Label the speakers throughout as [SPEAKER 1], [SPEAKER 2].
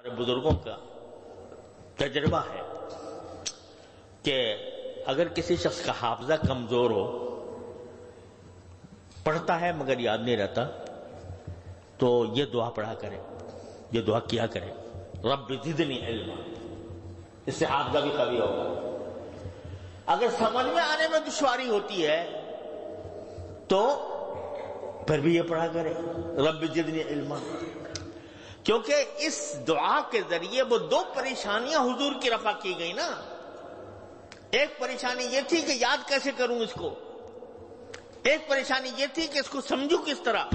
[SPEAKER 1] ہمارے بزرگوں کا تجربہ ہے کہ اگر کسی شخص کا حافظہ کمزور ہو، پڑھتا ہے مگر یاد نہیں رہتا، تو یہ دعا پڑھا کرے، یہ دعا کیا کرے، رب زدنی علما، اس سے حافظہ بھی قوی ہوگا۔ اگر سمجھ میں آنے میں دشواری ہوتی ہے تو پھر بھی یہ پڑھا کرے، رب زدنی علما، کیونکہ اس دعا کے ذریعے وہ دو پریشانیاں حضور کی رفع کی گئی نا۔ ایک پریشانی یہ تھی کہ یاد کیسے کروں اس کو، ایک پریشانی یہ تھی کہ اس کو سمجھوں کس طرح۔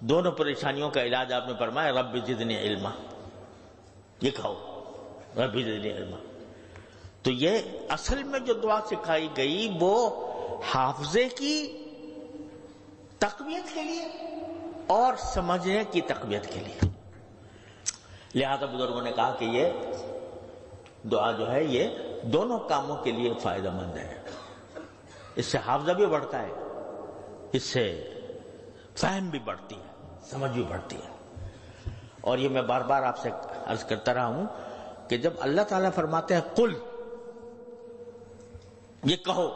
[SPEAKER 1] دونوں پریشانیوں کا علاج آپ نے فرمایا رب زدنی علما، یہ کہو رب زدنی علما۔ تو یہ اصل میں جو دعا سکھائی گئی وہ حافظے کی تقویت کے لیے اور سمجھنے کی تقویت کے لیے، لہذا بزرگوں نے کہا کہ یہ دعا جو ہے یہ دونوں کاموں کے لیے فائدہ مند ہے۔ اس سے حافظہ بھی بڑھتا ہے، اس سے فہم بھی بڑھتی ہے، سمجھ بھی بڑھتی ہے۔ اور یہ میں بار بار آپ سے عرض کرتا رہا ہوں کہ جب اللہ تعالیٰ فرماتے ہیں قل، یہ کہو،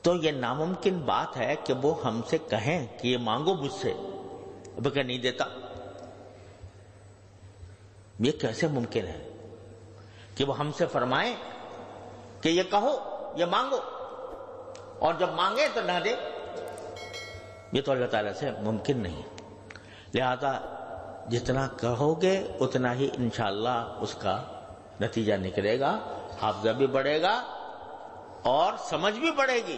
[SPEAKER 1] تو یہ ناممکن بات ہے کہ وہ ہم سے کہیں کہ یہ مانگو مجھ سے، بلکہ نہیں دیتا۔ یہ کیسے ممکن ہے کہ وہ ہم سے فرمائیں کہ یہ کہو، یہ مانگو، اور جب مانگے تو نہ دے؟ یہ تو اللہ تعالیٰ سے ممکن نہیں۔ لہذا جتنا کہو گے اتنا ہی انشاءاللہ اس کا نتیجہ نکلے گا، حافظہ بھی بڑھے گا اور سمجھ بھی بڑھے گی۔